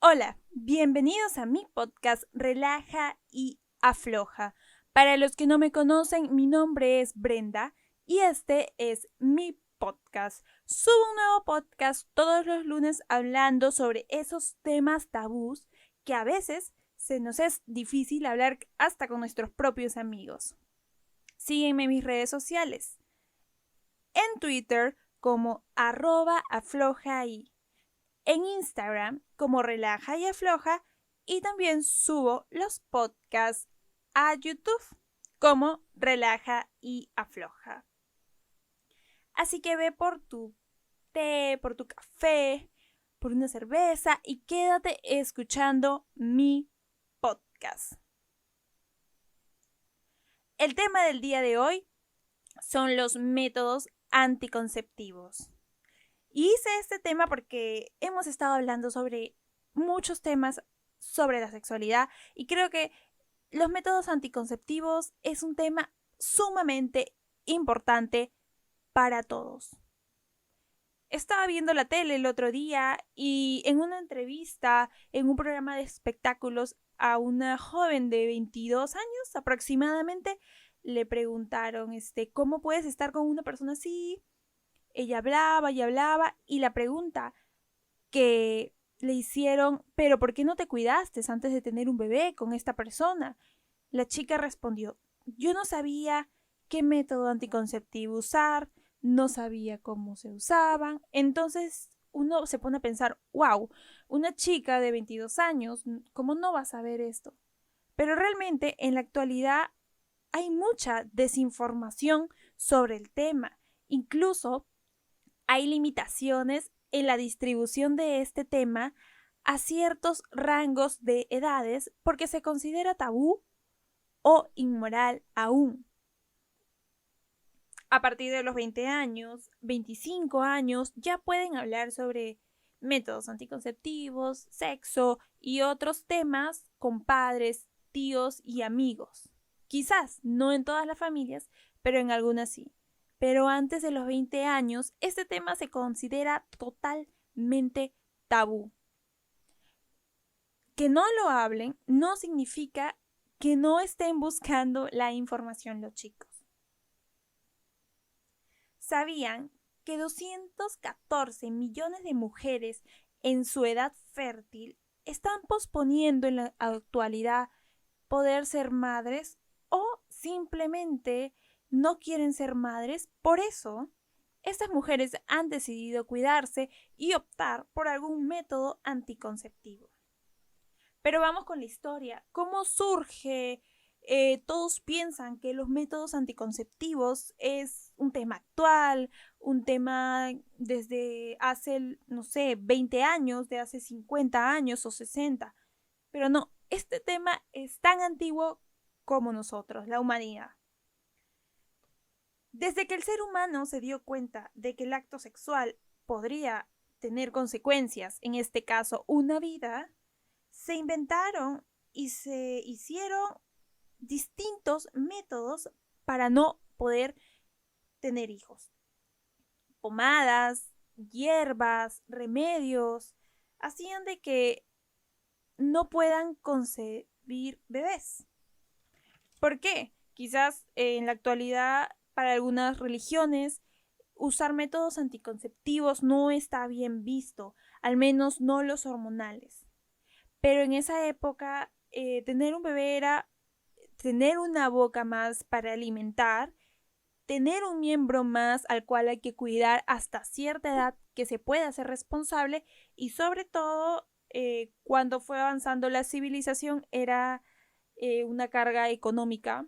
Hola, bienvenidos a mi podcast Relaja y Afloja. Para los que no me conocen, mi nombre es Brenda y este es mi podcast. Subo un nuevo podcast todos los lunes hablando sobre esos temas tabús que a veces se nos es difícil hablar hasta con nuestros propios amigos. Sígueme en mis redes sociales. En Twitter como @aflojaí, en Instagram como Relaja y Afloja, y también subo los podcasts a YouTube como Relaja y Afloja. Así que ve por tu té, por tu café, por una cerveza y quédate escuchando mi podcast. El tema del día de hoy son los métodos anticonceptivos. Y hice este tema porque hemos estado hablando sobre muchos temas sobre la sexualidad y creo que los métodos anticonceptivos es un tema sumamente importante para todos. Estaba viendo la tele el otro día y en una entrevista, en un programa de espectáculos, a una joven de 22 años aproximadamente, le preguntaron, ¿cómo puedes estar con una persona así? Ella hablaba y hablaba y la pregunta que le hicieron, pero ¿por qué no te cuidaste antes de tener un bebé con esta persona? La chica respondió, yo no sabía qué método anticonceptivo usar, no sabía cómo se usaban, entonces uno se pone a pensar, wow, una chica de 22 años, ¿cómo no va a saber esto? Pero realmente en la actualidad hay mucha desinformación sobre el tema, incluso hay limitaciones en la distribución de este tema a ciertos rangos de edades porque se considera tabú o inmoral aún. A partir de los 20 años, 25 años, ya pueden hablar sobre métodos anticonceptivos, sexo y otros temas con padres, tíos y amigos. Quizás no en todas las familias, pero en algunas sí. Pero antes de los 20 años, este tema se considera totalmente tabú. Que no lo hablen no significa que no estén buscando la información los chicos. ¿Sabían que 214 millones de mujeres en su edad fértil están posponiendo en la actualidad poder ser madres o simplemente no quieren ser madres? Por eso, estas mujeres han decidido cuidarse y optar por algún método anticonceptivo. Pero vamos con la historia. ¿Cómo surge? Todos piensan que los métodos anticonceptivos es un tema actual, un tema desde hace, no sé, 20 años, de hace 50 años o 60. Pero no, este tema es tan antiguo como nosotros, la humanidad. Desde que el ser humano se dio cuenta de que el acto sexual podría tener consecuencias, en este caso una vida, se inventaron y se hicieron distintos métodos para no poder tener hijos. Pomadas, hierbas, remedios, hacían de que no puedan concebir bebés. ¿Por qué? Quizás en la actualidad para algunas religiones usar métodos anticonceptivos no está bien visto, al menos no los hormonales. Pero en esa época tener un bebé era tener una boca más para alimentar, tener un miembro más al cual hay que cuidar hasta cierta edad que se pueda ser responsable y sobre todo cuando fue avanzando la civilización era una carga económica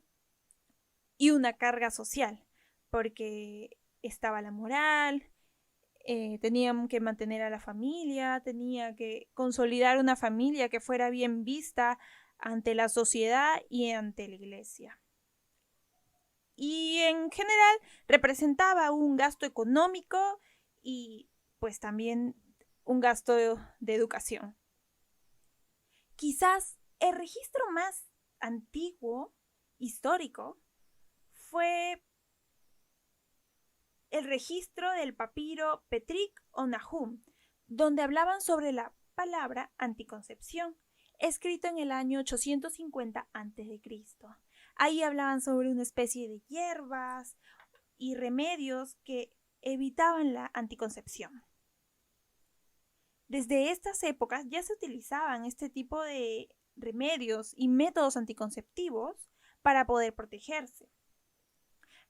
y una carga social, porque estaba la moral, tenían que mantener a la familia, tenía que consolidar una familia que fuera bien vista ante la sociedad y ante la iglesia. Y en general representaba un gasto económico y pues también un gasto de educación. Quizás el registro más antiguo, histórico, fue el registro del papiro Petrik o Nahum, donde hablaban sobre la palabra anticoncepción, escrito en el año 850 a.C. Ahí hablaban sobre una especie de hierbas y remedios que evitaban la anticoncepción. Desde estas épocas ya se utilizaban este tipo de remedios y métodos anticonceptivos para poder protegerse.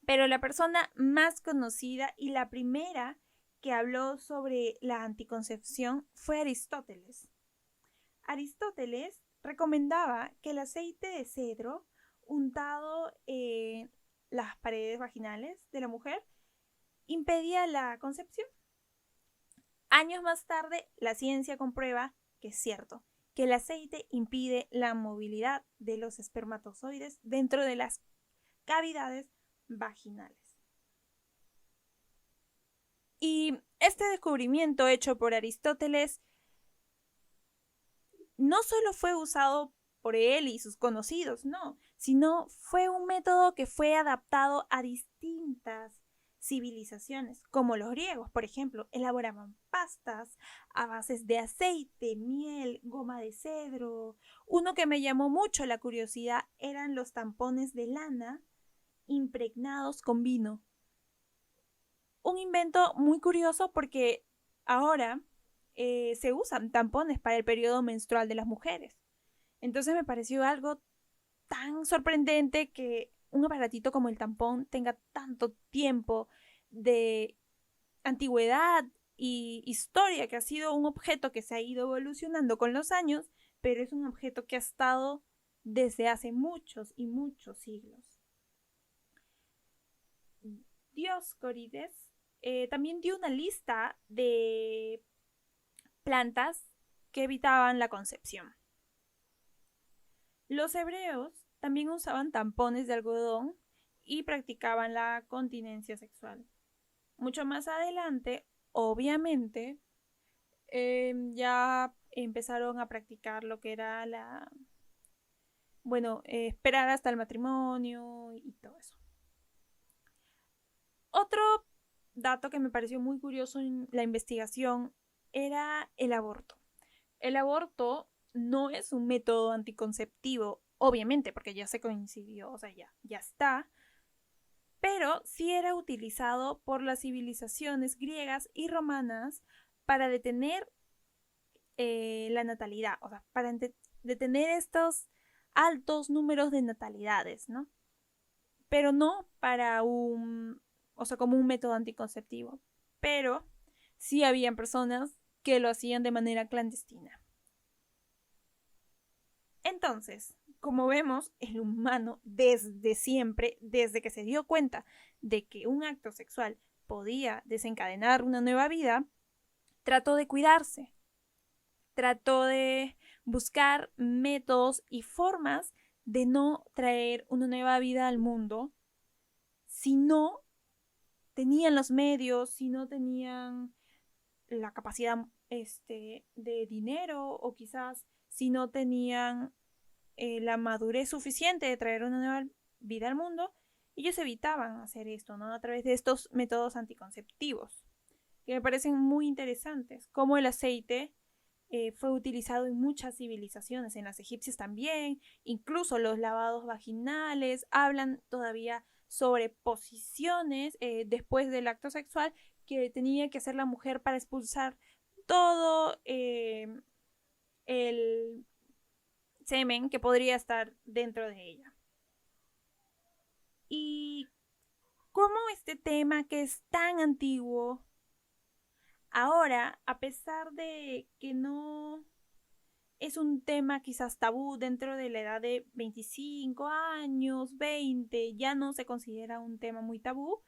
Pero la persona más conocida y la primera que habló sobre la anticoncepción fue Aristóteles. Aristóteles recomendaba que el aceite de cedro untado en las paredes vaginales de la mujer impedía la concepción. Años más tarde, la ciencia comprueba que es cierto, que el aceite impide la movilidad de los espermatozoides dentro de las cavidades vaginales. Y este descubrimiento hecho por Aristóteles no solo fue usado por él y sus conocidos, no, sino fue un método que fue adaptado a distintas civilizaciones, como los griegos, por ejemplo, elaboraban pastas a bases de aceite, miel, goma de cedro. Uno que me llamó mucho la curiosidad eran los tampones de lana impregnados con vino. Un invento muy curioso porque ahora se usan tampones para el periodo menstrual de las mujeres. Entonces me pareció algo tan sorprendente que un aparatito como el tampón tenga tanto tiempo de antigüedad y historia, que ha sido un objeto que se ha ido evolucionando con los años, pero es un objeto que ha estado desde hace muchos y muchos siglos. Dioscórides también dio una lista de plantas que evitaban la concepción. Los hebreos también usaban tampones de algodón y practicaban la continencia sexual. Mucho más adelante, obviamente, ya empezaron a practicar lo que era esperar hasta el matrimonio y todo eso. Otro dato que me pareció muy curioso en la investigación era el aborto. El aborto no es un método anticonceptivo, obviamente, porque ya se coincidió, o sea, ya está, pero sí era utilizado por las civilizaciones griegas y romanas para detener la natalidad, o sea, para detener estos altos números de natalidades, ¿no? Pero no para como un método anticonceptivo, pero sí habían personas que lo hacían de manera clandestina. Entonces, como vemos, el humano desde siempre, desde que se dio cuenta de que un acto sexual podía desencadenar una nueva vida, trató de cuidarse, trató de buscar métodos y formas de no traer una nueva vida al mundo si no tenían los medios, si no tenían la capacidad de dinero o quizás si no tenían la madurez suficiente de traer una nueva vida al mundo, ellos evitaban hacer esto, ¿no? A través de estos métodos anticonceptivos, que me parecen muy interesantes, como el aceite fue utilizado en muchas civilizaciones, en las egipcias también, incluso los lavados vaginales, hablan todavía sobre posiciones después del acto sexual que tenía que hacer la mujer para expulsar todo el semen que podría estar dentro de ella. Y cómo este tema que es tan antiguo, ahora, a pesar de que no es un tema quizás tabú dentro de la edad de 25 años, 20, ya no se considera un tema muy tabú,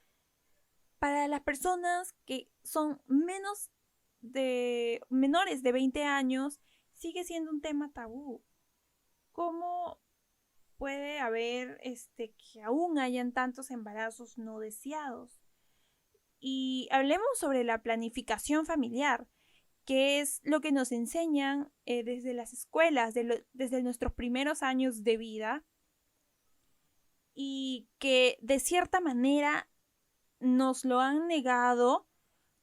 para las personas que son menores de 20 años, sigue siendo un tema tabú. ¿Cómo puede haber que aún hayan tantos embarazos no deseados? Y hablemos sobre la planificación familiar, que es lo que nos enseñan desde las escuelas, desde nuestros primeros años de vida, y que de cierta manera nos lo han negado,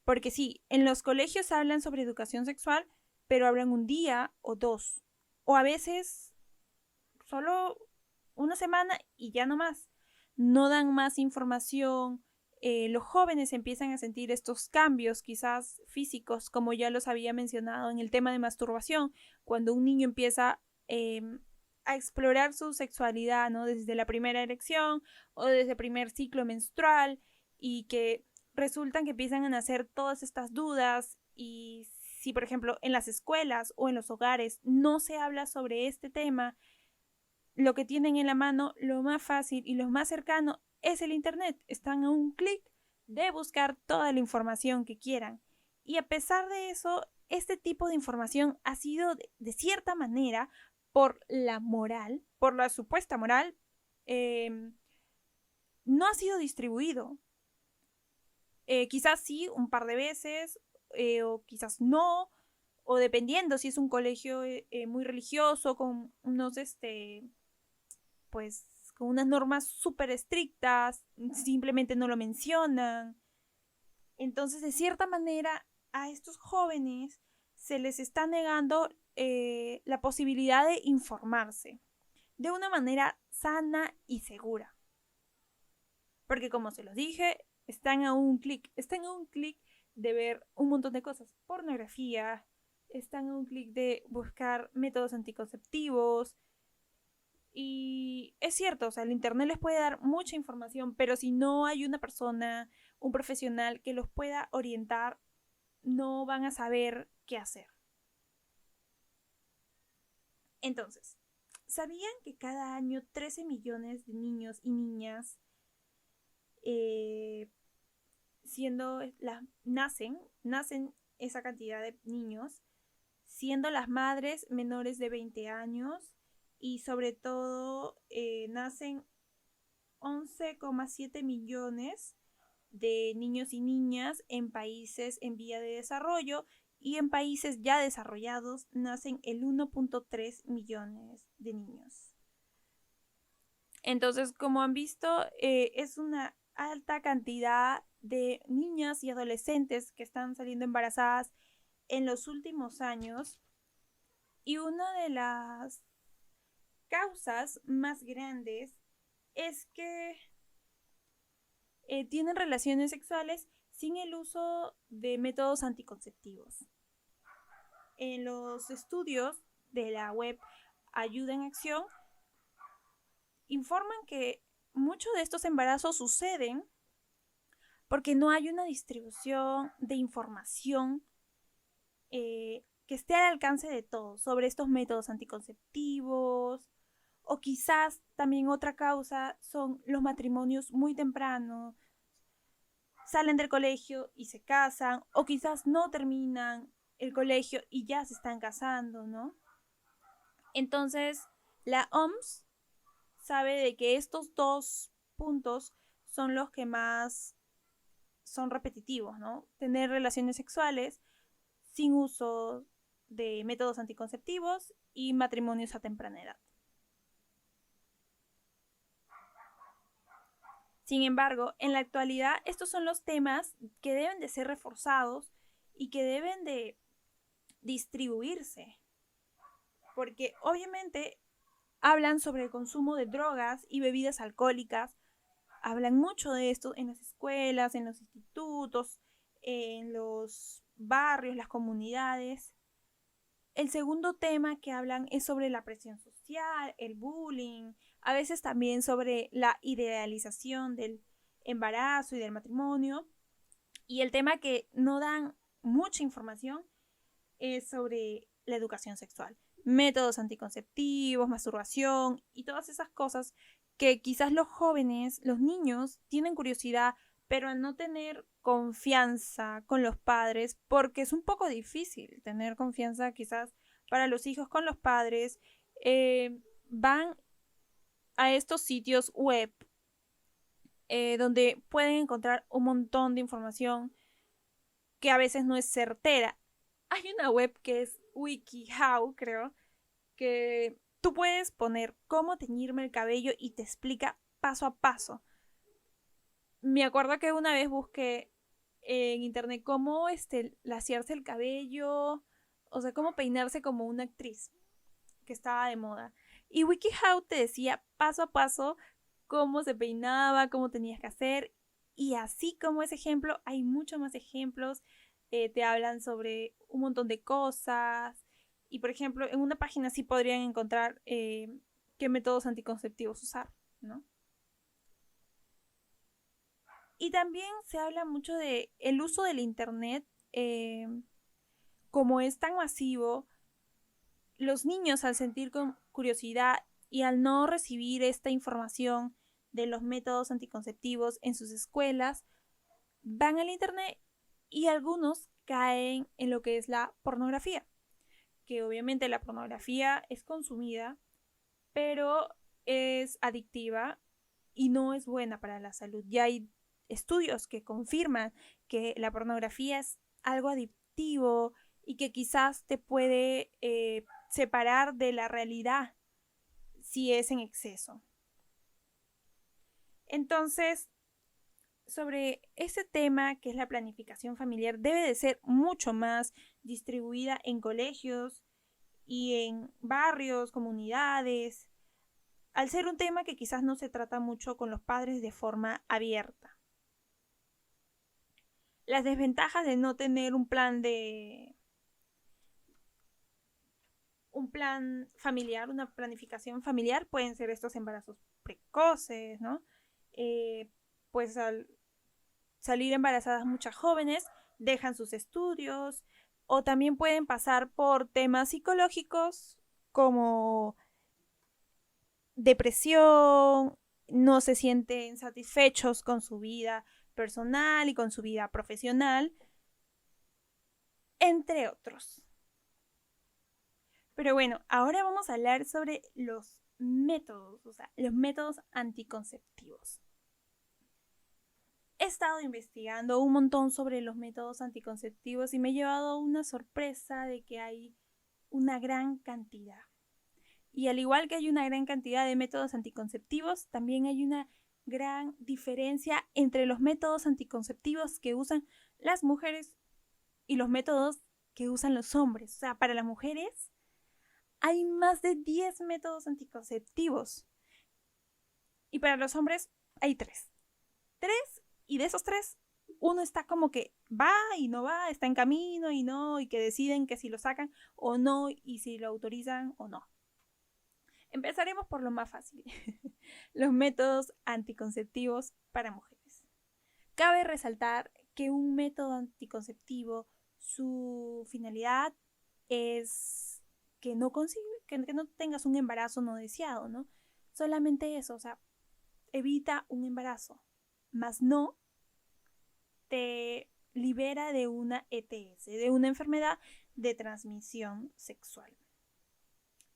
porque sí, en los colegios hablan sobre educación sexual, pero hablan un día o dos, o a veces solo una semana y ya no más. No dan más información. Los jóvenes empiezan a sentir estos cambios, quizás físicos, como ya los había mencionado en el tema de masturbación, cuando un niño empieza a explorar su sexualidad, ¿no? Desde la primera erección o desde el primer ciclo menstrual, y que resultan que empiezan a nacer todas estas dudas. Y si, por ejemplo, en las escuelas o en los hogares no se habla sobre este tema, lo que tienen en la mano, lo más fácil y lo más cercano es el Internet. Están a un clic de buscar toda la información que quieran. Y a pesar de eso, este tipo de información ha sido de cierta manera, por la moral, por la supuesta moral, no ha sido distribuido. Quizás sí, un par de veces, o quizás no, o dependiendo si es un colegio muy religioso, con unos, pues, con unas normas súper estrictas, simplemente no lo mencionan. Entonces, de cierta manera, a estos jóvenes se les está negando la posibilidad de informarse de una manera sana y segura. Porque como se los dije, están a un clic de ver un montón de cosas. Pornografía, están a un clic de buscar métodos anticonceptivos. Y es cierto, o sea, el Internet les puede dar mucha información, pero si no hay una persona, un profesional que los pueda orientar, no van a saber qué hacer. Entonces, ¿sabían que cada año 13 millones de niños y niñas nacen esa cantidad de niños, siendo las madres menores de 20 años, y sobre todo nacen 11,7 millones de niños y niñas en países en vía de desarrollo, y en países ya desarrollados nacen el 1,3 millones de niños. Entonces, como han visto, es una alta cantidad de niñas y adolescentes que están saliendo embarazadas en los últimos años, y una de las causas más grandes es que tienen relaciones sexuales sin el uso de métodos anticonceptivos. En los estudios de la web Ayuda en Acción informan que muchos de estos embarazos suceden porque no hay una distribución de información que esté al alcance de todos sobre estos métodos anticonceptivos. O quizás también otra causa son los matrimonios muy tempranos, salen del colegio y se casan, o quizás no terminan el colegio y ya se están casando, ¿no? Entonces, la OMS sabe de que estos dos puntos son los que más son repetitivos, ¿no? Tener relaciones sexuales sin uso de métodos anticonceptivos y matrimonios a temprana edad. Sin embargo, en la actualidad estos son los temas que deben de ser reforzados y que deben de distribuirse, porque obviamente hablan sobre el consumo de drogas y bebidas alcohólicas, hablan mucho de esto en las escuelas, en los institutos, en los barrios, las comunidades. El segundo tema que hablan es sobre la presión social, el bullying, a veces también sobre la idealización del embarazo y del matrimonio. Y el tema que no dan mucha información es sobre la educación sexual, métodos anticonceptivos, masturbación y todas esas cosas que quizás los jóvenes, los niños, tienen curiosidad, pero al no tener confianza con los padres, porque es un poco difícil tener confianza quizás para los hijos con los padres, van a estos sitios web donde pueden encontrar un montón de información que a veces no es certera. Hay una web que es WikiHow, creo, que tú puedes poner cómo teñirme el cabello y te explica paso a paso. Me acuerdo que una vez busqué en internet cómo laciarse el cabello o sea, cómo peinarse como una actriz que estaba de moda. Y WikiHow te decía paso a paso cómo se peinaba, cómo tenías que hacer. Y así como ese ejemplo, hay muchos más ejemplos. Te hablan sobre un montón de cosas. Y por ejemplo, en una página sí podrían encontrar qué métodos anticonceptivos usar, ¿no? Y también se habla mucho de el uso del internet, como es tan masivo, los niños al sentir curiosidad y al no recibir esta información de los métodos anticonceptivos en sus escuelas, van al internet y algunos caen en lo que es la pornografía, que obviamente la pornografía es consumida, pero es adictiva y no es buena para la salud. Ya hay estudios que confirman que la pornografía es algo adictivo y que quizás te puede separar de la realidad si es en exceso. Entonces, sobre ese tema que es la planificación familiar, debe de ser mucho más distribuida en colegios y en barrios, comunidades, al ser un tema que quizás no se trata mucho con los padres de forma abierta. Las desventajas de no tener un plan familiar, una planificación familiar, pueden ser estos embarazos precoces, ¿no? Pues al salir embarazadas muchas jóvenes dejan sus estudios o también pueden pasar por temas psicológicos como depresión, no se sienten satisfechos con su vida personal y con su vida profesional, entre otros. Pero bueno, ahora vamos a hablar sobre los métodos, o sea, los métodos anticonceptivos. He estado investigando un montón sobre los métodos anticonceptivos y me he llevado una sorpresa de que hay una gran cantidad. Y al igual que hay una gran cantidad de métodos anticonceptivos, también hay una gran diferencia entre los métodos anticonceptivos que usan las mujeres y los métodos que usan los hombres. O sea, para las mujeres hay más de 10 métodos anticonceptivos. Y para los hombres hay 3. 3, y de esos 3, uno está como que va y no va, está en camino y no, y que deciden que si lo sacan o no, y si lo autorizan o no. Empezaremos por lo más fácil, los métodos anticonceptivos para mujeres. Cabe resaltar que un método anticonceptivo, su finalidad es que no tengas un embarazo no deseado, ¿no? Solamente eso, o sea, evita un embarazo, más no te libera de una ETS, de una enfermedad de transmisión sexual.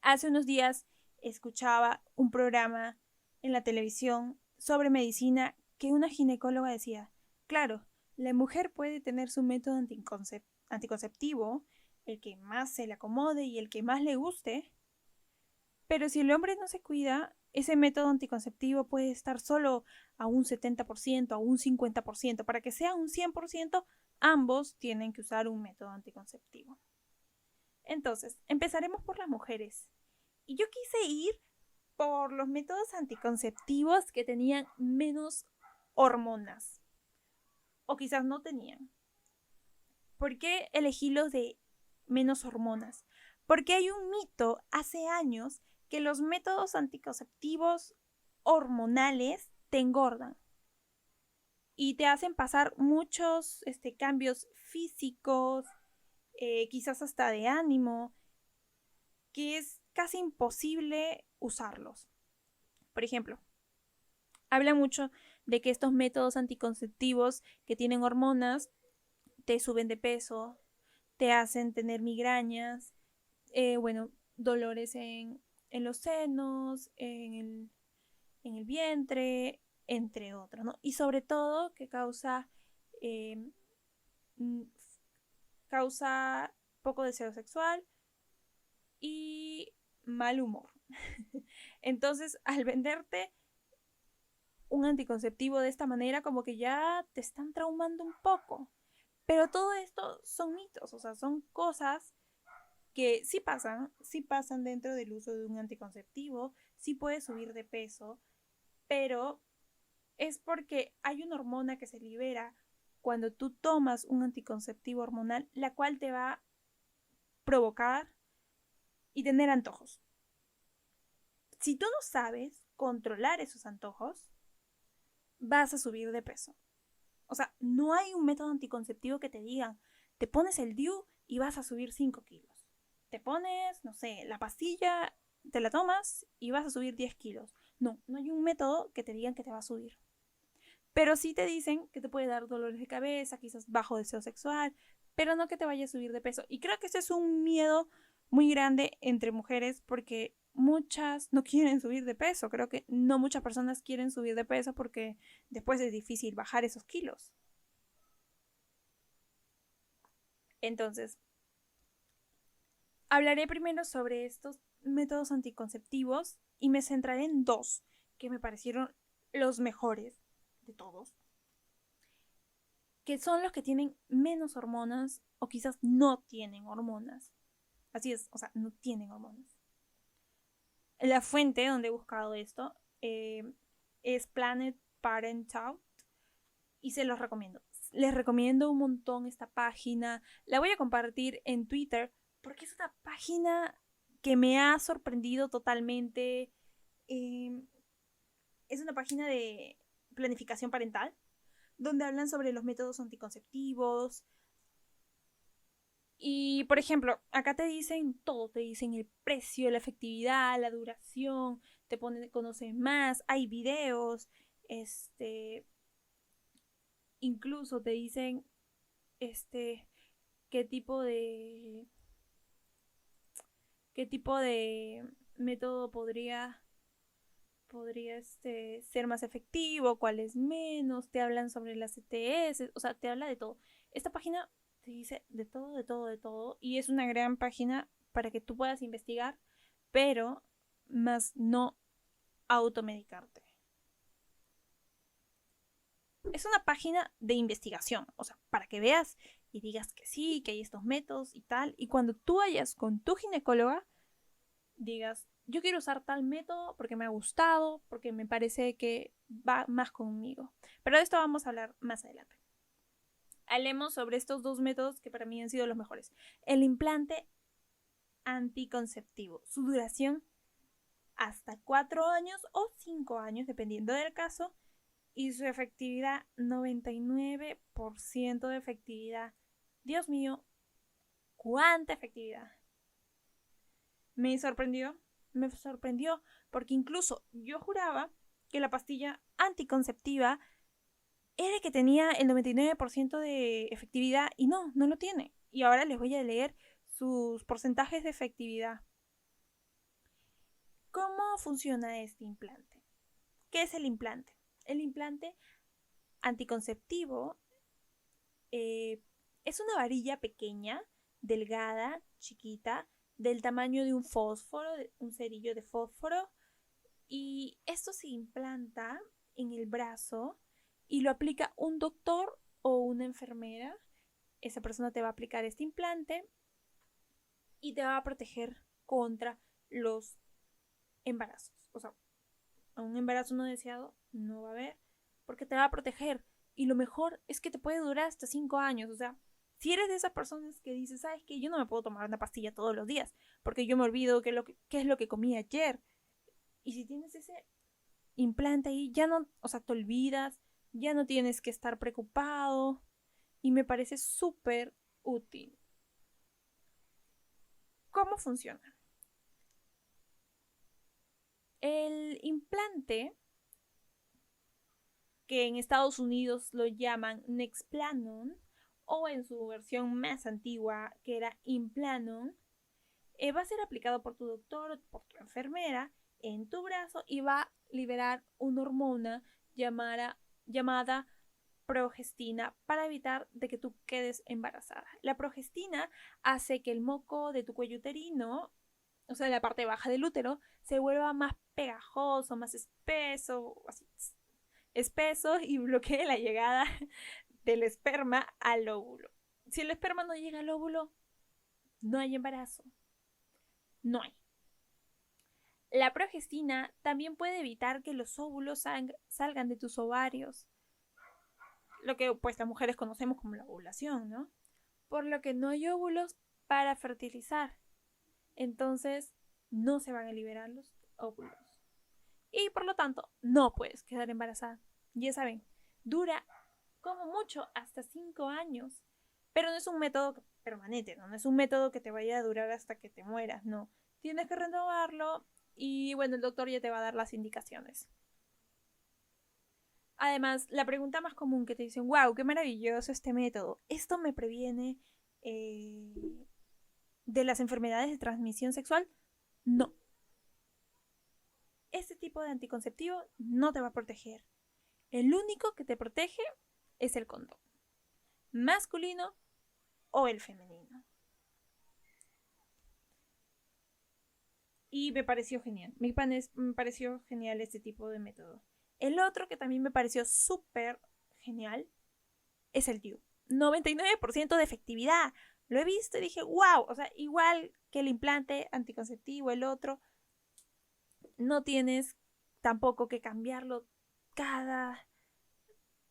Hace unos días escuchaba un programa en la televisión sobre medicina que una ginecóloga decía, claro, la mujer puede tener su método anticonceptivo, el que más se le acomode y el que más le guste, pero si el hombre no se cuida, ese método anticonceptivo puede estar solo a un 70%, a un 50%. Para que sea un 100%, ambos tienen que usar un método anticonceptivo. Entonces, empezaremos por las mujeres. Y yo quise ir por los métodos anticonceptivos que tenían menos hormonas. O quizás no tenían. ¿Por qué elegí los de menos hormonas? Porque hay un mito hace años que los métodos anticonceptivos hormonales te engordan y te hacen pasar muchos cambios físicos, quizás hasta de ánimo, que es casi imposible usarlos. Por ejemplo, habla mucho de que estos métodos anticonceptivos que tienen hormonas te suben de peso, te hacen tener migrañas, dolores en los senos, en el vientre, entre otros, ¿no? Y sobre todo que eh, causa poco deseo sexual y mal humor. Entonces, al venderte un anticonceptivo de esta manera, como que ya te están traumando un poco. Pero todo esto son mitos, o sea, son cosas que sí pasan dentro del uso de un anticonceptivo, sí puedes subir de peso, pero es porque hay una hormona que se libera cuando tú tomas un anticonceptivo hormonal, la cual te va a provocar y tener antojos. Si tú no sabes controlar esos antojos, vas a subir de peso. O sea, no hay un método anticonceptivo que te digan, te pones el DIU y vas a subir 5 kilos. Te pones, no sé, la pastilla, te la tomas y vas a subir 10 kilos. No, no hay un método que te digan que te va a subir. Pero sí te dicen que te puede dar dolores de cabeza, quizás bajo deseo sexual, pero no que te vaya a subir de peso. Y creo que ese es un miedo muy grande entre mujeres porque muchas no quieren subir de peso. Creo que no muchas personas quieren subir de peso porque después es difícil bajar esos kilos. Entonces, hablaré primero sobre estos métodos anticonceptivos y me centraré en dos que me parecieron los mejores de todos, que son los que tienen menos hormonas o quizás no tienen hormonas. Así es, o sea, no tienen hormonas. La fuente donde he buscado esto es Planet Parenthood y se los recomiendo. Les recomiendo un montón esta página. La voy a compartir en Twitter porque es una página que me ha sorprendido totalmente. Es una página de planificación parental donde hablan sobre los métodos anticonceptivos. Y, por ejemplo, acá te dicen todo, te dicen el precio, la efectividad, la duración, te ponen, conocer más, hay videos, incluso te dicen, este, qué tipo de, qué tipo de método podría ser más efectivo, cuál es menos, te hablan sobre las ETS, o sea, te habla de todo. Esta página te dice de todo, de todo, de todo, y es una gran página para que tú puedas investigar, pero más no automedicarte. Es una página de investigación, o sea, para que veas y digas que sí, que hay estos métodos y tal, y cuando tú vayas con tu ginecóloga, digas, yo quiero usar tal método porque me ha gustado, porque me parece que va más conmigo. Pero de esto vamos a hablar más adelante. Hablemos sobre estos dos métodos que para mí han sido los mejores. El implante anticonceptivo. Su duración hasta 4 años o 5 años, dependiendo del caso. Y su efectividad, 99% de efectividad. Dios mío, cuánta efectividad. Me sorprendió porque incluso yo juraba que la pastilla anticonceptiva era que tenía el 99% de efectividad y no, no lo tiene. Y ahora les voy a leer sus porcentajes de efectividad. ¿Cómo funciona este implante? ¿Qué es el implante? El implante anticonceptivo es una varilla pequeña, delgada, chiquita, del tamaño de un fósforo, un cerillo de fósforo, y esto se implanta en el brazo y lo aplica un doctor o una enfermera. Esa persona te va a aplicar este implante y te va a proteger contra los embarazos. O sea, un embarazo no deseado no va a haber porque te va a proteger. Y lo mejor es que te puede durar hasta 5 años. O sea, si eres de esas personas que dices, ¿sabes qué? Yo no me puedo tomar una pastilla todos los días porque yo me olvido qué es lo que comí ayer. Y si tienes ese implante ahí, ya no, o sea, te olvidas, ya no tienes que estar preocupado y me parece súper útil. ¿Cómo funciona? El implante, que en Estados Unidos lo llaman Nexplanon, o en su versión más antigua, que era Implanon, va a ser aplicado por tu doctor o por tu enfermera en tu brazo y va a liberar una hormona llamada progestina para evitar de que tú quedes embarazada. La progestina hace que el moco de tu cuello uterino, o sea, la parte baja del útero, se vuelva más pegajoso, más espeso, así, espeso y bloquee la llegada del esperma al óvulo. Si el esperma no llega al óvulo, no hay embarazo. no hay. La progestina también puede evitar que los óvulos salgan de tus ovarios, lo que pues las mujeres conocemos como la ovulación, ¿no? Por lo que no hay óvulos para fertilizar. Entonces no se van a liberar los óvulos. Y por lo tanto no puedes quedar embarazada. Ya saben, dura como mucho hasta 5 años. Pero no es un método permanente, ¿no? No es un método que te vaya a durar hasta que te mueras, no. Tienes que renovarlo y bueno, el doctor ya te va a dar las indicaciones. Además, la pregunta más común que te dicen, wow, qué maravilloso este método. ¿Esto me previene de las enfermedades de transmisión sexual? No. Este tipo de anticonceptivo no te va a proteger. El único que te protege es el condón, masculino o el femenino. Y me pareció genial. Me pareció genial este tipo de método. El otro que también me pareció súper genial es el DIU. 99% de efectividad. Lo he visto y dije, wow, o sea, igual que el implante anticonceptivo, el otro, no tienes tampoco que cambiarlo cada,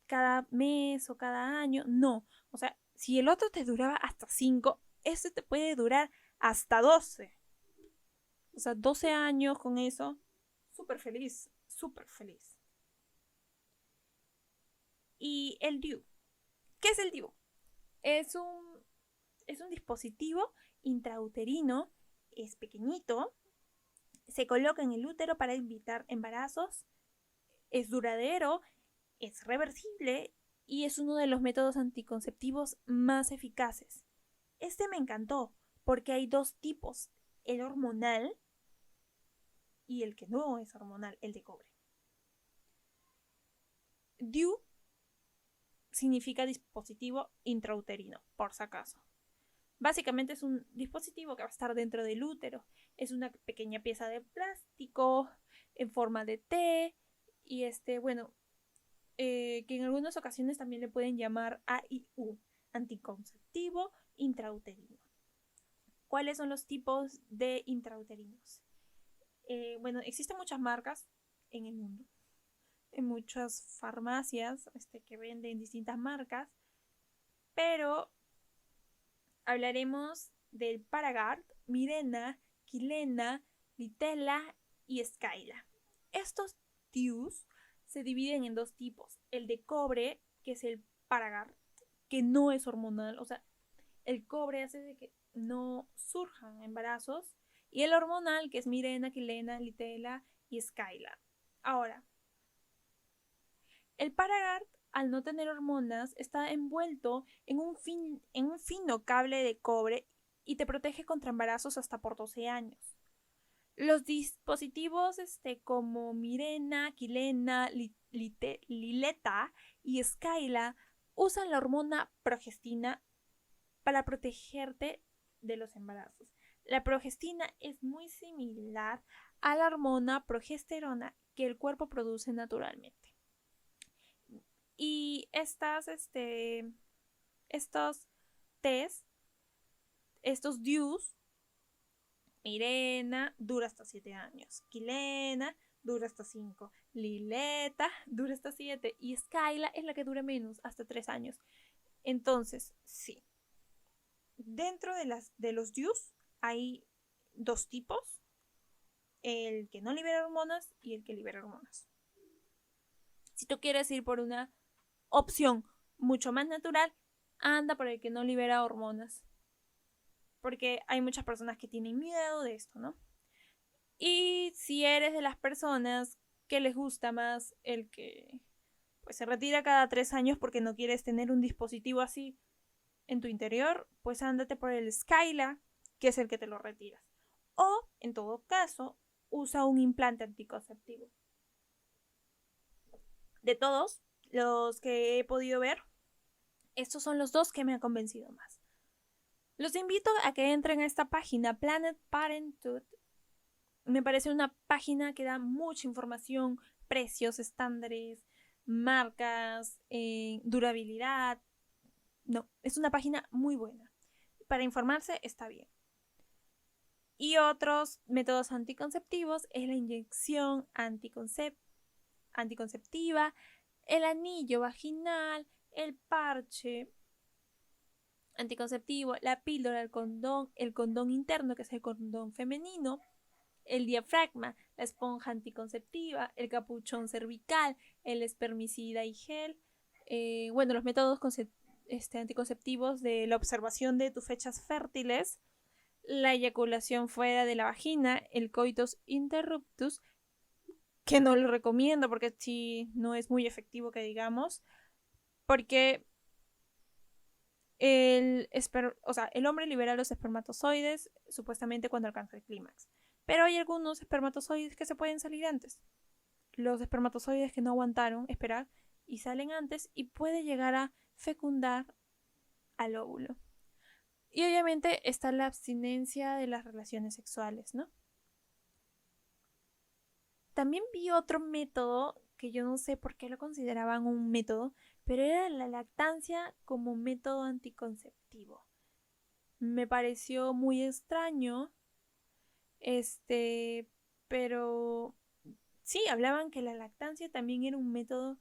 cada mes o cada año. No, o sea, si el otro te duraba hasta 5, este te puede durar hasta 12. O sea, 12 años con eso, súper feliz, súper feliz. Y el DIU. ¿Qué es el DIU? Es un, es un dispositivo intrauterino, es pequeñito, se coloca en el útero para evitar embarazos, es duradero, es reversible y es uno de los métodos anticonceptivos más eficaces. Este me encantó porque hay dos tipos, el hormonal y el que no es hormonal, el de cobre. DIU significa dispositivo intrauterino, por si acaso. Básicamente es un dispositivo que va a estar dentro del útero. Es una pequeña pieza de plástico en forma de T y bueno, que en algunas ocasiones también le pueden llamar AIU, anticonceptivo intrauterino. ¿Cuáles son los tipos de intrauterinos? Bueno, existen muchas marcas en el mundo, en muchas farmacias que venden distintas marcas, pero hablaremos del Paragard, Mirena, Quilena, Litela y Skyla. Estos DIUs se dividen en dos tipos. El de cobre, que es el Paragard, que no es hormonal, o sea, el cobre hace de que no surjan embarazos, y el hormonal, que es Mirena, Quilena, Litela y Skyla. Ahora, el Paragard, al no tener hormonas, está envuelto en un fino cable de cobre y te protege contra embarazos hasta por 12 años. Los dispositivos como Mirena, Quilena, Lileta y Skyla usan la hormona progestina para protegerte de los embarazos. La progestina es muy similar a la hormona progesterona que el cuerpo produce naturalmente. Y estos test, estos DIUs, Mirena dura hasta 7 años, Quilena dura hasta 5, Lileta dura hasta 7 y Skyla es la que dura menos, hasta 3 años. Entonces, sí. Dentro de los DIUs hay dos tipos, el que no libera hormonas y el que libera hormonas. Si tú quieres ir por una opción mucho más natural, anda por el que no libera hormonas. Porque hay muchas personas que tienen miedo de esto, ¿no? Y si eres de las personas que les gusta más el que pues se retira cada 3 años porque no quieres tener un dispositivo así en tu interior, pues ándate por el Skyla, que es el que te lo retiras. O, en todo caso, usa un implante anticonceptivo. De todos los que he podido ver, estos son los dos que me han convencido más. Los invito a que entren a esta página, Planet Parenthood. Me parece una página que da mucha información, precios, estándares, marcas, durabilidad. No, es una página muy buena. Para informarse está bien. Y otros métodos anticonceptivos es la inyección anticonceptiva, el anillo vaginal, el parche anticonceptivo, la píldora, el condón interno, que es el condón femenino, el diafragma, la esponja anticonceptiva, el capuchón cervical, el espermicida y gel. Los métodos anticonceptivos de la observación de tus fechas fértiles, la eyaculación fuera de la vagina, el coitus interruptus, que no lo recomiendo porque sí no es muy efectivo que digamos, porque el hombre libera los espermatozoides supuestamente cuando alcanza el clímax, pero hay algunos espermatozoides que se pueden salir antes. Los espermatozoides que no aguantaron esperar y salen antes y puede llegar a fecundar al óvulo. Y obviamente está la abstinencia de las relaciones sexuales, ¿no? También vi otro método que yo no sé por qué lo consideraban un método, pero era la lactancia como método anticonceptivo. Me pareció muy extraño, pero sí, hablaban que la lactancia también era un método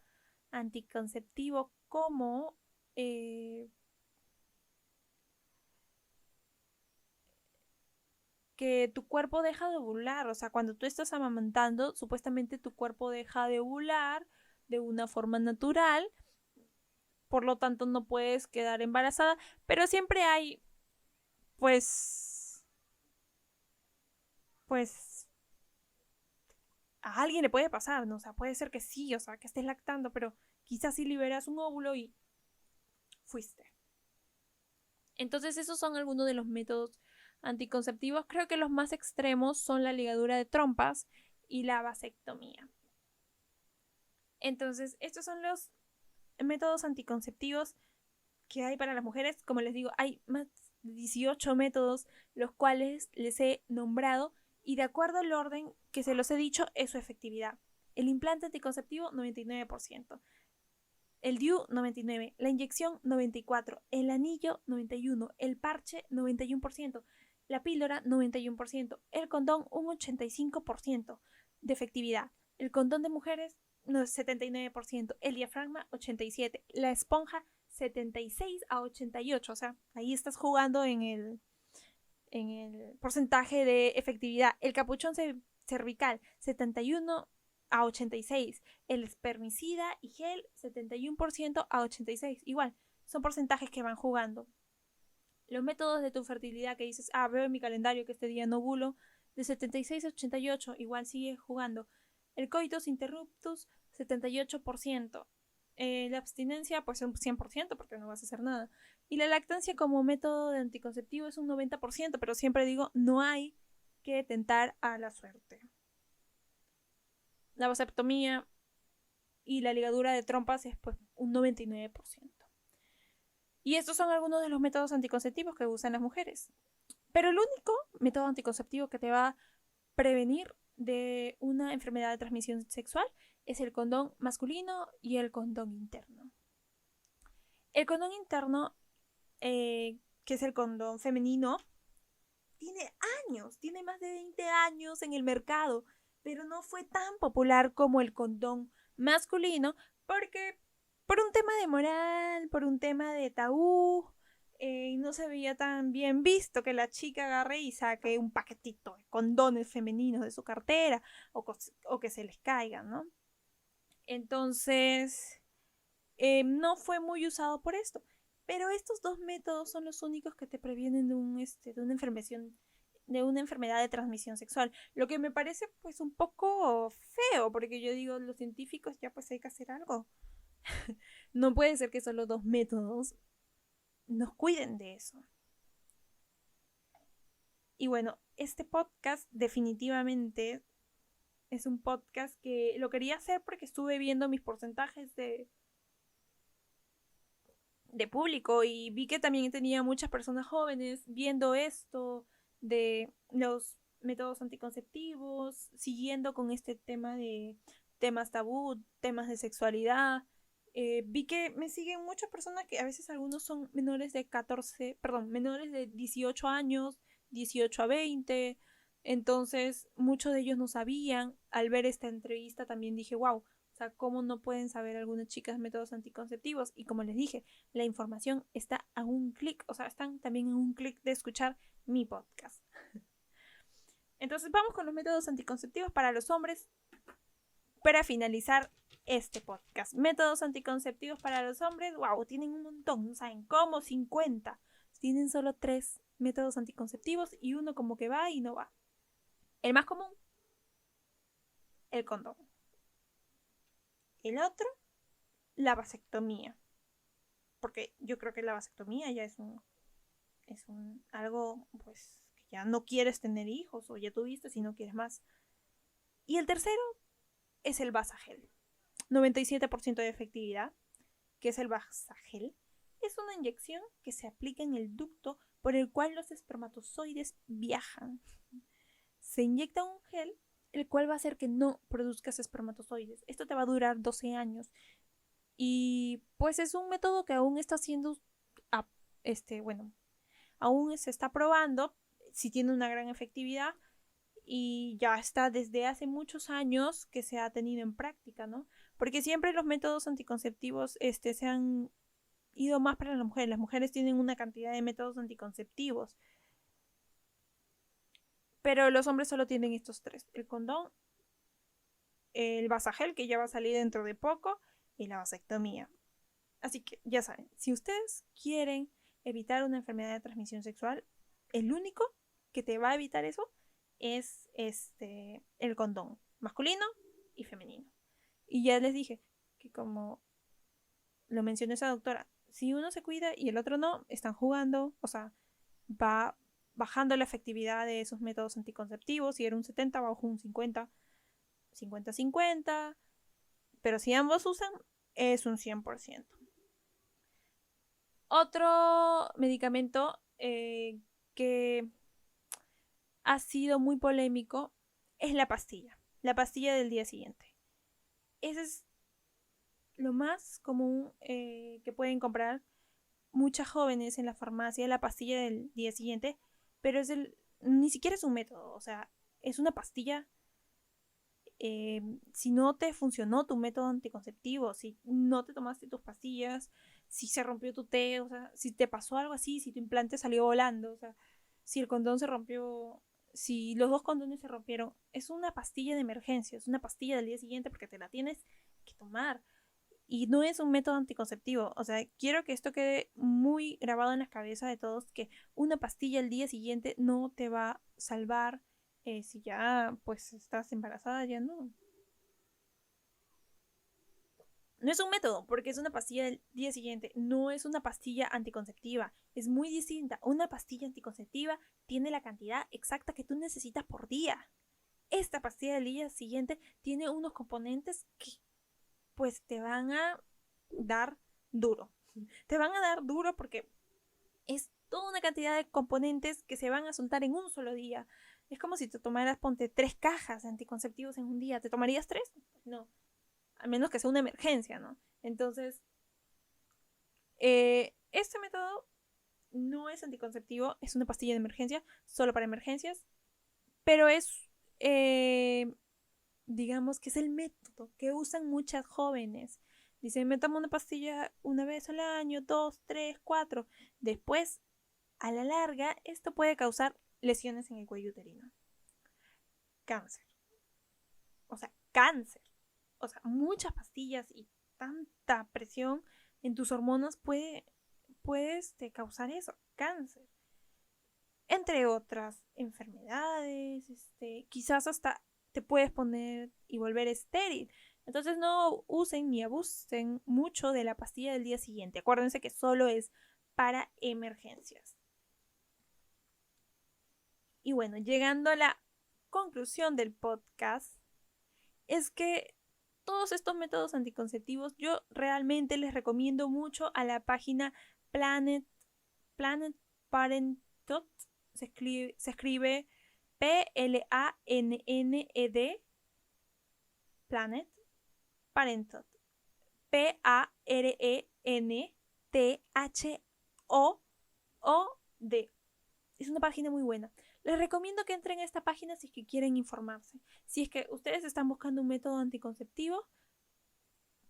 anticonceptivo como que tu cuerpo deja de ovular, o sea, cuando tú estás amamantando, supuestamente tu cuerpo deja de ovular de una forma natural, por lo tanto no puedes quedar embarazada, pero siempre hay, pues, pues, a alguien le puede pasar, ¿no? O sea, puede ser que sí, o sea, que estés lactando, pero quizás sí liberas un óvulo y fuiste. Entonces esos son algunos de los métodos anticonceptivos. Creo que los más extremos son la ligadura de trompas y la vasectomía. Entonces estos son los métodos anticonceptivos que hay para las mujeres. Como les digo, hay más de 18 métodos los cuales les he nombrado y de acuerdo al orden que se los he dicho es su efectividad. El implante anticonceptivo 99%, el DIU 99%, la inyección 94%, el anillo 91%, el parche 91%, la píldora 91%, el condón un 85% de efectividad, el condón de mujeres 79%, el diafragma 87%, la esponja 76 a 88, o sea, ahí estás jugando en el porcentaje de efectividad. El capuchón cervical 71 a 86, el espermicida y gel 71% a 86, igual, son porcentajes que van jugando. Los métodos de tu fertilidad que dices, veo en mi calendario que este día no ovulo, de 76 a 88, igual sigue jugando. El coitus interruptus 78%. La abstinencia pues un 100% porque no vas a hacer nada. Y la lactancia como método de anticonceptivo es un 90%, pero siempre digo, no hay que tentar a la suerte. La vasectomía y la ligadura de trompas es pues un 99%. Y estos son algunos de los métodos anticonceptivos que usan las mujeres. Pero el único método anticonceptivo que te va a prevenir de una enfermedad de transmisión sexual es el condón masculino y el condón interno. El condón interno, que es el condón femenino, tiene más de 20 años en el mercado, pero no fue tan popular como el condón masculino porque por un tema de moral, por un tema de tabú, no se veía tan bien visto que la chica agarre y saque un paquetito de condones femeninos de su cartera o que se les caigan, ¿no? Entonces, no fue muy usado por esto. Pero estos dos métodos son los únicos que te previenen de una enfermedad de transmisión sexual. Lo que me parece pues un poco feo, porque yo digo, los científicos ya pues hay que hacer algo. No puede ser que solo dos métodos nos cuiden de eso. Y bueno, este podcast definitivamente es un podcast que lo quería hacer porque estuve viendo mis porcentajes de público y vi que también tenía muchas personas jóvenes viendo esto de los métodos anticonceptivos, siguiendo con este tema de temas tabú, temas de sexualidad. Vi que me siguen muchas personas que a veces algunos son menores de 18 años, 18 a 20. Entonces, muchos de ellos no sabían. Al ver esta entrevista también dije, wow, o sea, ¿cómo no pueden saber algunas chicas métodos anticonceptivos? Y como les dije, la información está a un clic, o sea, están también a un clic de escuchar mi podcast. Entonces, vamos con los métodos anticonceptivos para los hombres para finalizar este podcast. Métodos anticonceptivos para los hombres, wow, tienen un montón, no saben cómo, 50. Tienen solo 3 métodos anticonceptivos y uno como que va y no va. El más común, el condón. El otro, la vasectomía. Porque yo creo que la vasectomía ya es un algo, pues, que ya no quieres tener hijos o ya tuviste si no quieres más. Y el tercero es el Vasagel. 97% de efectividad, que es el Vasagel. Es una inyección que se aplica en el ducto por el cual los espermatozoides viajan. Se inyecta un gel el cual va a hacer que no produzcas espermatozoides. Esto te va a durar 12 años. Y pues es un método que aún está siendo, aún se está probando si tiene una gran efectividad y ya está desde hace muchos años que se ha tenido en práctica, ¿no? Porque siempre los métodos anticonceptivos se han ido más para las mujeres. Las mujeres tienen una cantidad de métodos anticonceptivos. Pero los hombres solo tienen estos 3. El condón, el Vasagel, que ya va a salir dentro de poco, y la vasectomía. Así que ya saben, si ustedes quieren evitar una enfermedad de transmisión sexual, el único que te va a evitar eso es el condón, masculino y femenino. Y ya les dije que como lo mencionó esa doctora, si uno se cuida y el otro no, están jugando, o sea, va bajando la efectividad de esos métodos anticonceptivos. Si era un 70, bajo un 50, 50-50, pero si ambos usan, es un 100%. Otro medicamento que ha sido muy polémico es la pastilla del día siguiente. Ese es lo más común que pueden comprar muchas jóvenes en la farmacia, la pastilla del día siguiente, pero ni siquiera es un método, o sea, es una pastilla. Si no te funcionó tu método anticonceptivo, si no te tomaste tus pastillas, si se rompió tu té, o sea, si te pasó algo así, si tu implante salió volando, o sea, si el condón se rompió, si los 2 condones se rompieron, es una pastilla de emergencia, es una pastilla del día siguiente porque te la tienes que tomar. Y no es un método anticonceptivo. O sea, quiero que esto quede muy grabado en la cabeza de todos, que una pastilla el día siguiente no te va a salvar. Si ya pues estás embarazada, ya no. No es un método, porque es una pastilla del día siguiente. No es una pastilla anticonceptiva. Es muy distinta. Una pastilla anticonceptiva tiene la cantidad exacta que tú necesitas por día. Esta pastilla del día siguiente tiene unos componentes que pues te van a dar duro. Te van a dar duro porque es toda una cantidad de componentes que se van a soltar en un solo día. Es como si te tomaras, ponte 3 cajas de anticonceptivos en un día. ¿Te tomarías 3? No. A menos que sea una emergencia, ¿no? Entonces, este método no es anticonceptivo, es una pastilla de emergencia, solo para emergencias, pero es, digamos que es el método que usan muchas jóvenes. Dicen, me tomo una pastilla una vez al año, 2, 3, 4. Después, a la larga, esto puede causar lesiones en el cuello uterino. Cáncer. O sea, cáncer. O sea, muchas pastillas y tanta presión en tus hormonas puede causar eso, cáncer. Entre otras enfermedades, quizás hasta te puedes poner y volver estéril. Entonces no usen ni abusen mucho de la pastilla del día siguiente. Acuérdense que solo es para emergencias. Y bueno, llegando a la conclusión del podcast, es que todos estos métodos anticonceptivos yo realmente les recomiendo mucho a la página Planet Parenthood. Se escribe PLANNED, Planet Parenthood, PARENTHOOD. Es una página muy buena. Les recomiendo que entren a esta página si es que quieren informarse. Si es que ustedes están buscando un método anticonceptivo,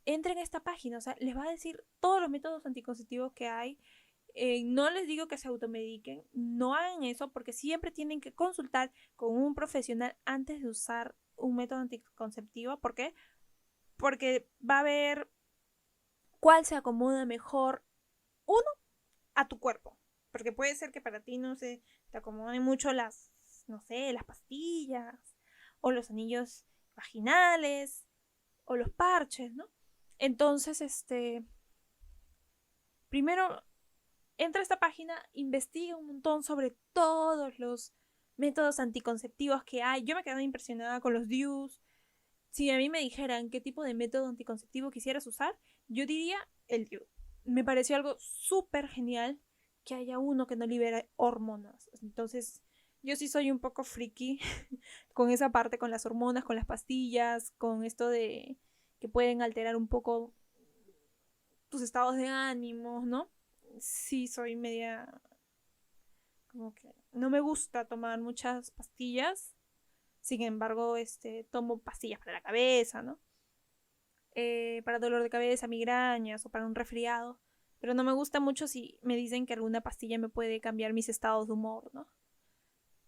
entren a esta página. O sea, les va a decir todos los métodos anticonceptivos que hay. No les digo que se automediquen. No hagan eso porque siempre tienen que consultar con un profesional antes de usar un método anticonceptivo. ¿Por qué? Porque va a ver cuál se acomoda mejor, uno, a tu cuerpo. Porque puede ser que para ti no se te acomoden mucho las, no sé, las pastillas o los anillos vaginales o los parches, ¿no? Entonces, primero entra a esta página, investiga un montón sobre todos los métodos anticonceptivos que hay. Yo me quedé impresionada con los DIUs. Si a mí me dijeran qué tipo de método anticonceptivo quisieras usar, yo diría el DIU. Me pareció algo súper genial que haya uno que no libere hormonas. Entonces, yo sí soy un poco friki con esa parte, con las hormonas, con las pastillas, con esto de que pueden alterar un poco tus estados de ánimo, ¿no? Sí, soy media... como que no me gusta tomar muchas pastillas. Sin embargo, tomo pastillas para la cabeza, ¿no? Para dolor de cabeza, migrañas o para un resfriado. Pero no me gusta mucho si me dicen que alguna pastilla me puede cambiar mis estados de humor, ¿no?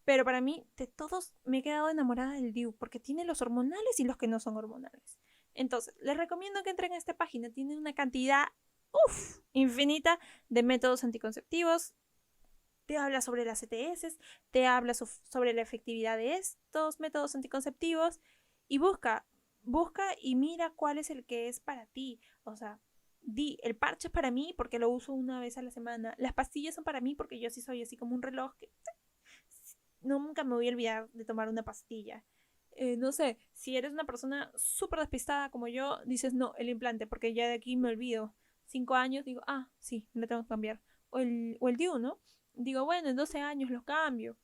Pero para mí, de todos, me he quedado enamorada del DIU porque tiene los hormonales y los que no son hormonales. Entonces, les recomiendo que entren a esta página. Tiene una cantidad, infinita de métodos anticonceptivos. Te habla sobre las ETS, te habla sobre la efectividad de estos métodos anticonceptivos y busca y mira cuál es el que es para ti. O sea, el parche es para mí porque lo uso una vez a la semana. Las pastillas son para mí porque yo sí soy así como un reloj que nunca me voy a olvidar de tomar una pastilla. No sé, si eres una persona súper despistada como yo, dices no, el implante, porque ya de aquí me olvido. 5 años digo, sí, me tengo que cambiar. O el DIU, ¿no? Digo, bueno, en 12 años lo cambio.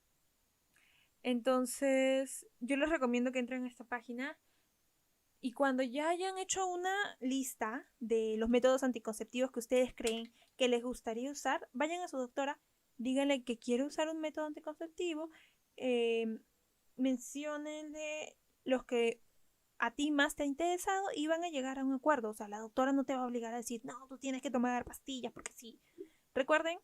Entonces, yo les recomiendo que entren a esta página y cuando ya hayan hecho una lista de los métodos anticonceptivos que ustedes creen que les gustaría usar, vayan a su doctora, díganle que quiere usar un método anticonceptivo, menciónenle los que a ti más te ha interesado y van a llegar a un acuerdo. O sea, la doctora no te va a obligar a decir, no, tú tienes que tomar pastillas porque sí. Recuerden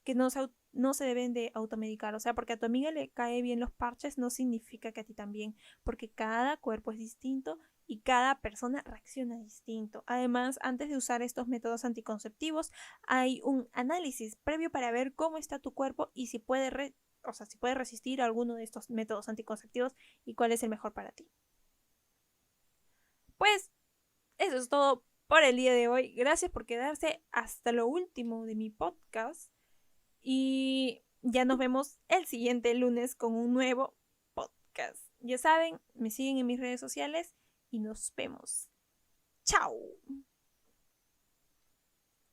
que no se deben de automedicar. O sea, porque a tu amiga le cae bien los parches no significa que a ti también. Porque cada cuerpo es distinto y cada persona reacciona distinto. Además, antes de usar estos métodos anticonceptivos, hay un análisis previo para ver cómo está tu cuerpo y si puede, si puede resistir a alguno de estos métodos anticonceptivos y cuál es el mejor para ti. Pues eso es todo por el día de hoy. Gracias por quedarse hasta lo último de mi podcast. Y ya nos vemos el siguiente lunes con un nuevo podcast. Ya saben, me siguen en mis redes sociales y nos vemos. ¡Chao!